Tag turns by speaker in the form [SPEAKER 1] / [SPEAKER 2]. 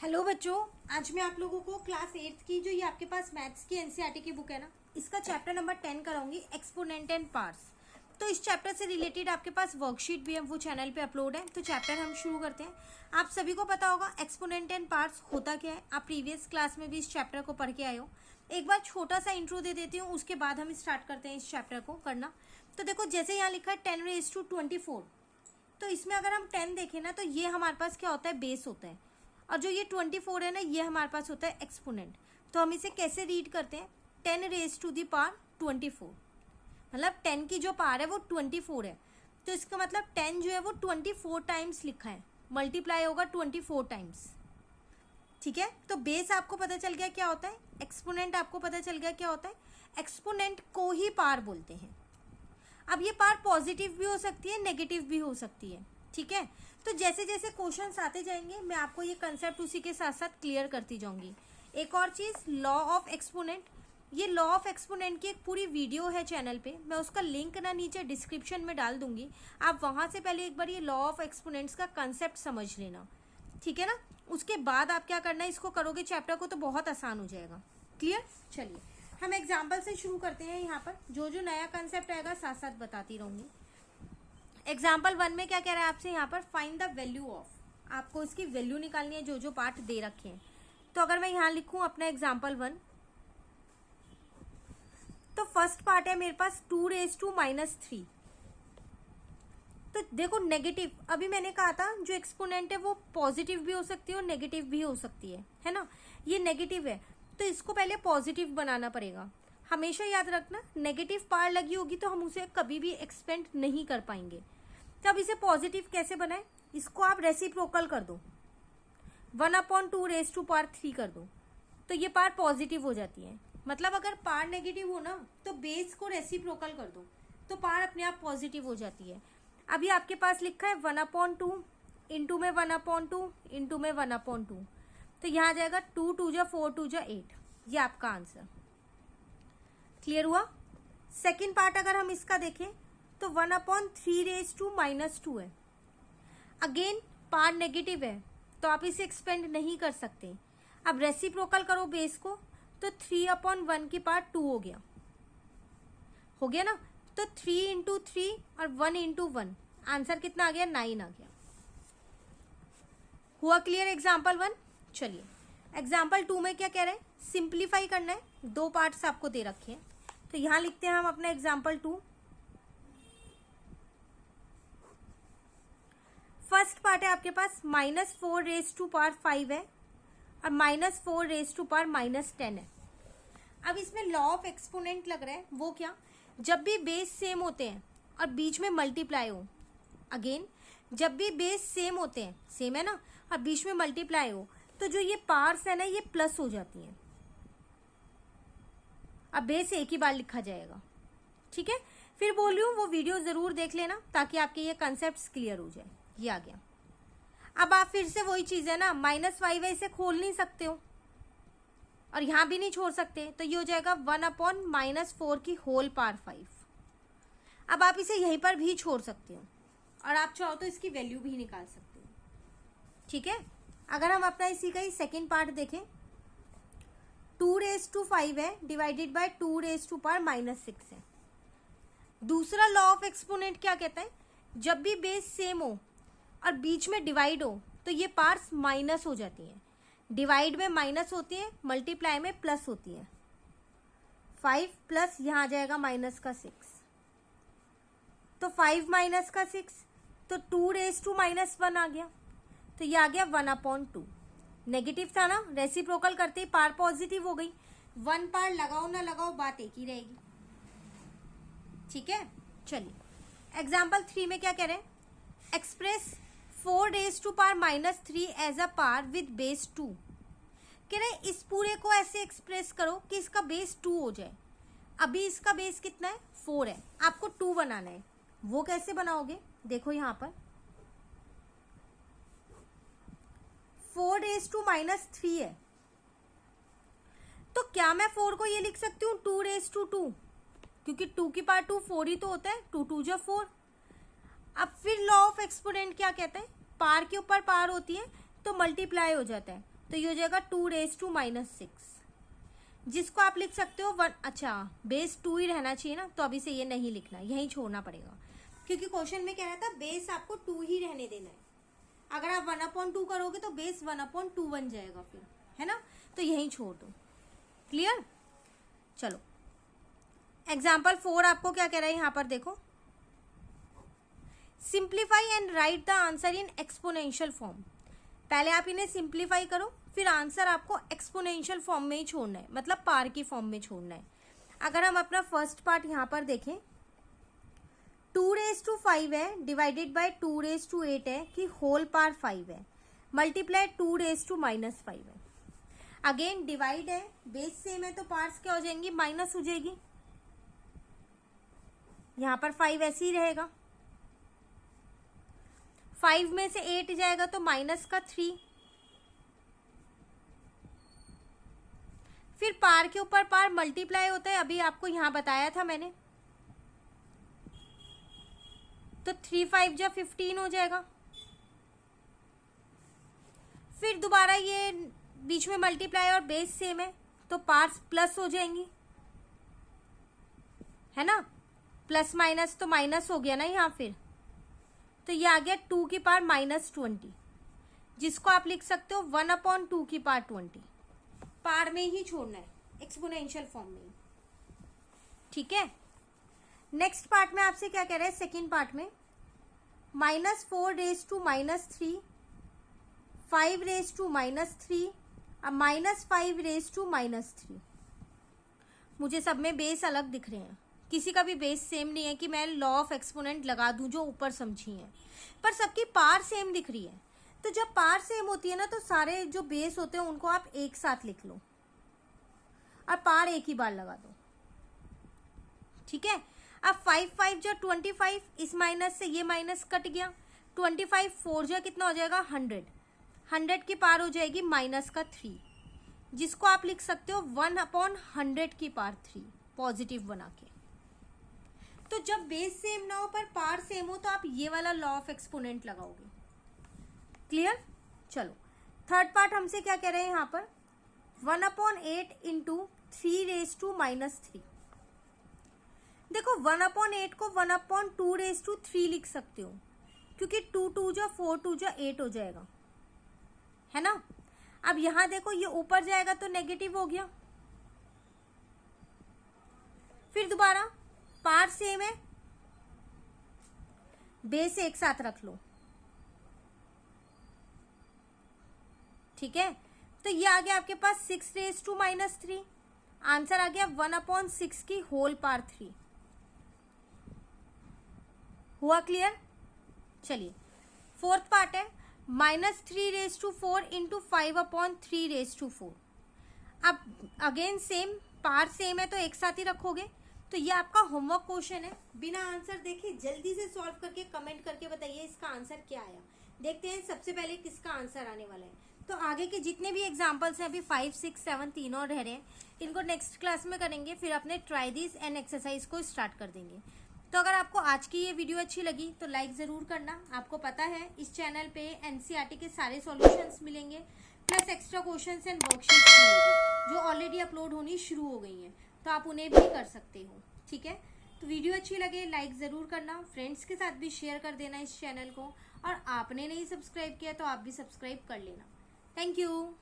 [SPEAKER 1] Hello बच्चों, आज मैं आप लोगों को क्लास 8th की जो ये आपके पास मैथ्स की एनसीईआरटी की बुक है ना, इसका चैप्टर नंबर 10 कराऊंगी, एक्सपोनेंट एंड पार्ट्स। तो इस चैप्टर से रिलेटेड आपके पास वर्कशीट भी है, वो चैनल पे अपलोड है। तो चैप्टर हम शुरू करते हैं। आप सभी को पता होगा एक्सपोनेंट एंड पार्ट्स होता क्या है, आप प्रीवियस क्लास में भी इस चैप्टर को पढ़ के आए हो। एक बार छोटा सा इंट्रो दे देती हूँ, उसके बाद हम स्टार्ट करते हैं इस चैप्टर को करना। तो देखो, जैसे यहाँ लिखा है 10⁻²⁴, तो इसमें अगर हम 10 देखें ना, तो ये हमारे पास क्या होता है, बेस होता है, और जो ये 24 है ना, ये हमारे पास होता है एक्सपोनेंट। तो हम इसे कैसे रीड करते हैं, 10⁻²⁴, मतलब 10 की जो पावर है वो 24 है। तो इसका मतलब 10 जो है वो 24 टाइम्स लिखा है, मल्टीप्लाई होगा 24 टाइम्स। ठीक है, तो बेस आपको पता चल गया क्या होता है, एक्सपोनेंट आपको पता चल गया क्या होता है। एक्सपोनेंट को ही पावर बोलते हैं। अब ये पावर पॉजिटिव भी हो सकती है, नेगेटिव भी हो सकती है। ठीक है, तो जैसे जैसे क्वेश्चंस आते जाएंगे मैं आपको ये कंसेप्ट उसी के साथ साथ क्लियर करती जाऊंगी। एक और चीज, लॉ ऑफ एक्सपोनेंट। ये लॉ ऑफ एक्सपोनेंट की एक पूरी वीडियो है चैनल पे, मैं उसका लिंक ना नीचे डिस्क्रिप्शन में डाल दूंगी। आप वहां से पहले एक बार ये लॉ ऑफ एक्सपोनेंट्स का कंसेप्ट समझ लेना, ठीक है ना। उसके बाद आप क्या करना है, इसको करोगे चैप्टर को तो बहुत आसान हो जाएगा। क्लियर। चलिए हम एग्जाम्पल से शुरू करते हैं। यहाँ पर जो जो नया कंसेप्ट आएगा साथ साथ बताती रहूंगी। एग्जाम्पल 1 में क्या कह रहा है आपसे, यहाँ पर फाइंड द वैल्यू ऑफ, आपको इसकी वैल्यू निकालनी है जो जो पार्ट दे रखे हैं। तो अगर मैं यहाँ लिखूं अपना एग्जाम्पल 1, तो फर्स्ट पार्ट है मेरे पास 2⁻³ तो देखो नेगेटिव, अभी मैंने कहा था जो एक्सपोनेंट है वो पॉजिटिव भी हो सकती है और नेगेटिव भी हो सकती है ना। ये नेगेटिव है तो इसको पहले पॉजिटिव बनाना पड़ेगा। हमेशा याद रखना, नेगेटिव पावर लगी होगी तो हम उसे कभी भी एक्सपेंड नहीं कर पाएंगे। तो अब इसे पॉजिटिव कैसे बनाए, इसको आप रेसिप्रोकल कर दो, 1/2⁻³ कर दो, तो ये पावर पॉजिटिव हो जाती है। मतलब अगर पावर नेगेटिव हो ना, तो बेस को रेसिप्रोकल कर दो, तो पावर अपने आप पॉजिटिव हो जाती है। अभी आपके पास लिखा है 1/2 इंटू में 1/2 इंटू में 1/2, तो यहाँ आ जाएगा 2 2 जा 4 2 जा 8, ये आपका आंसर। क्लियर हुआ। सेकंड पार्ट अगर हम इसका देखें तो 1/3⁻² है। अगेन पावर नेगेटिव है तो आप इसे एक्सपेंड नहीं कर सकते। अब रेसिप्रोकल करो बेस को, तो 3/1 की पावर 2 हो गया ना। तो 3 इंटू 3 और 1 इंटू 1, आंसर कितना आ गया, 9 आ गया। हुआ क्लियर एग्जाम्पल 1। चलिए एग्जाम्पल 2 में क्या कह रहे हैं, सिंप्लीफाई करना है, 2 पार्ट्स आपको दे रखे हैं। तो यहां लिखते हैं हम अपना एग्जाम्पल 2। फर्स्ट पार्ट है आपके पास -4⁵5 है और -4⁻10 है। अब इसमें लॉ ऑफ एक्सपोनेंट लग रहा है, वो क्या, जब भी बेस सेम होते हैं और बीच में मल्टीप्लाई हो, अगेन जब भी बेस सेम होते हैं, सेम है ना, और बीच में मल्टीप्लाई हो, तो जो ये पार्ट्स है ना, ये प्लस हो जाती हैं। अब बेस एक ही बार लिखा जाएगा। ठीक है, फिर बोल रही हूँ वो वीडियो जरूर देख लेना ताकि आपके ये कंसेप्ट क्लियर हो जाए। ये आ गया। अब आप फिर से वही चीज है ना, -5 है, इसे खोल नहीं सकते हो और यहां भी नहीं छोड़ सकते, तो ये हो जाएगा 1/-4 की होल पावर 5। अब आप इसे यहीं पर भी छोड़ सकते हो और आप चाहो तो इसकी वैल्यू भी निकाल सकते हो। ठीक है, अगर हम अपना इसी का ही सेकेंड पार्ट देखें, 2⁵5 है डिवाइडेड बाय 2⁻6 है। दूसरा लॉ ऑफ एक्सपोनेंट क्या कहता है, जब भी बेस सेम हो और बीच में डिवाइड हो, तो ये पार्ट्स माइनस हो जाती हैं। डिवाइड में माइनस होती है, मल्टीप्लाई में प्लस होती है। 5 प्लस यहाँ आ जाएगा -6, तो 5 -6, तो 2⁻1 आ गया, तो ये आ गया 1/2। नेगेटिव था ना, रेसिप्रोकल करते ही पावर पॉजिटिव हो गई। 1 पावर लगाओ ना लगाओ, बात एक ही रहेगी। ठीक है, चलिए एग्जाम्पल 3 में क्या कह रहे हैं, express 4⁻³ as a power with base 2। कह रहे इस पूरे को ऐसे एक्सप्रेस करो कि इसका बेस 2 हो जाए। अभी इसका बेस कितना है, 4 है, आपको 2 बनाना है। वो कैसे बनाओगे, देखो यहां पर 4⁻³ है, तो क्या मैं 4 को ये लिख सकती हूँ 2⁻2, क्योंकि 2 की पावर 2, 4 ही तो होता है, 2 2 जा 4। अब फिर लॉ ऑफ एक्सपोनेंट क्या कहता है, पावर के ऊपर पावर होती है तो मल्टीप्लाई हो जाता है, तो ये हो जाएगा 2⁻⁻⁶, जिसको आप लिख सकते हो 1। अच्छा, बेस 2 ही रहना चाहिए ना, तो अभी से ये नहीं लिखना, यहीं छोड़ना पड़ेगा, क्योंकि क्वेश्चन में कह रहा था बेस आपको 2 ही रहने देना है। अगर आप 1/2 करोगे तो बेस 1/2 बन जाएगा फिर, है ना, तो यहीं छोड़ दो। क्लियर? चलो एग्जाम्पल 4 आपको क्या कह रहा है यहाँ पर देखो, simplify and right the answer in exponential form. पहले आप इन्हें सिंप्लीफाई करो, फिर आंसर आपको एक्सपोनेंशियल फॉर्म में ही छोड़ना है, मतलब पार की फॉर्म में छोड़ना है। अगर हम अपना फर्स्ट पार्ट यहाँ पर देखें, 2⁵ है डिवाइडेड बाय 2�8 है कि होल पार 5 है, मल्टीप्लाई 2⁻⁻5 है। अगेन डिवाइड है, बेस सेम है तो पार्ट्स क्या हो जाएंगी, माइनस हो जाएगी। यहाँ पर 5 ऐसे ही रहेगा, 5 में से 8 जाएगा तो माइनस का 3, फिर पार के ऊपर पार मल्टीप्लाई होता है, अभी आपको यहां बताया था मैंने, तो 3 5 जा 15 हो जाएगा। फिर दोबारा ये बीच में मल्टीप्लाई और बेस सेम है तो पार्ट्स प्लस हो जाएंगी, है ना, प्लस माइनस तो माइनस हो गया ना यहाँ, फिर तो ये आ गया 2 की पावर -20, जिसको आप लिख सकते हो 1/2 की पावर 20। पार में ही छोड़ना है, एक्सपोनेंशियल फॉर्म में ही। ठीक है, नेक्स्ट पार्ट में आपसे क्या कह रहा है, सेकेंड पार्ट में -4⁻³ -3, 5⁻³ अब -5⁻³ मुझे सब में बेस अलग दिख रहे हैं, किसी का भी बेस सेम नहीं है कि मैं लॉ ऑफ एक्सपोनेंट लगा दूं जो ऊपर समझी है, पर सबकी पार सेम दिख रही है। तो जब पार सेम होती है ना, तो सारे जो बेस होते हैं उनको आप एक साथ लिख लो और पार एक ही बार लगा दो। ठीक है, अब 5 5 जा 25, इस माइनस से ये माइनस कट गया, 25 4 जा कितना हो जाएगा 100, 100 की पार हो जाएगी माइनस का 3, जिसको आप लिख सकते हो 1/100 की पार 3 पॉजिटिव बना के। तो जब बेस सेम ना हो पर पार सेम हो तो आप ये वाला लॉ ऑफ एक्सपोनेंट लगाओगे। क्लियर? चलो थर्ड पार्ट हमसे क्या कह रहे हैं यहाँ पर, 1/8 × 3⁻³ देखो 1/8 को 1/2⁻³ लिख सकते हो, क्योंकि 2 2 जा 4 2 जा 8 हो जाएगा, है ना। अब यहां देखो ये ऊपर जाएगा तो नेगेटिव हो गया, फिर दोबारा पार सेम है, बेस एक साथ रख लो। ठीक है, तो ये आ गया आपके पास 6⁻³ आंसर आ गया 1/6 की होल पार 3। हुआ क्लियर? चलिए फोर्थ पार्ट है -3⁴ × 5/3⁴। अब अगेन सेम, पार सेम है तो एक साथ ही रखोगे। तो ये आपका होमवर्क क्वेश्चन है, बिना आंसर देखे जल्दी से सॉल्व करके कमेंट करके बताइए इसका आंसर क्या आया। देखते हैं सबसे पहले किसका आंसर आने वाला है। तो आगे के जितने भी एग्जाम्पल्स हैं, अभी 5 6 7 तीनों और रह रहे हैं, इनको नेक्स्ट क्लास में करेंगे, फिर अपने ट्राई दिस एंड एक्सरसाइज को स्टार्ट कर देंगे। तो अगर आपको आज की ये वीडियो अच्छी लगी तो लाइक ज़रूर करना। आपको पता है इस चैनल पे एनसीईआरटी के सारे सॉल्यूशंस मिलेंगे, plus extra questions and worksheets मिलेंगी जो ऑलरेडी अपलोड होनी शुरू हो गई हैं, तो आप उन्हें भी कर सकते हो। ठीक है, तो वीडियो अच्छी लगे लाइक ज़रूर करना, फ्रेंड्स के साथ भी शेयर कर देना इस चैनल को, और आपने नहीं सब्सक्राइब किया तो आप भी सब्सक्राइब कर लेना। Thank you.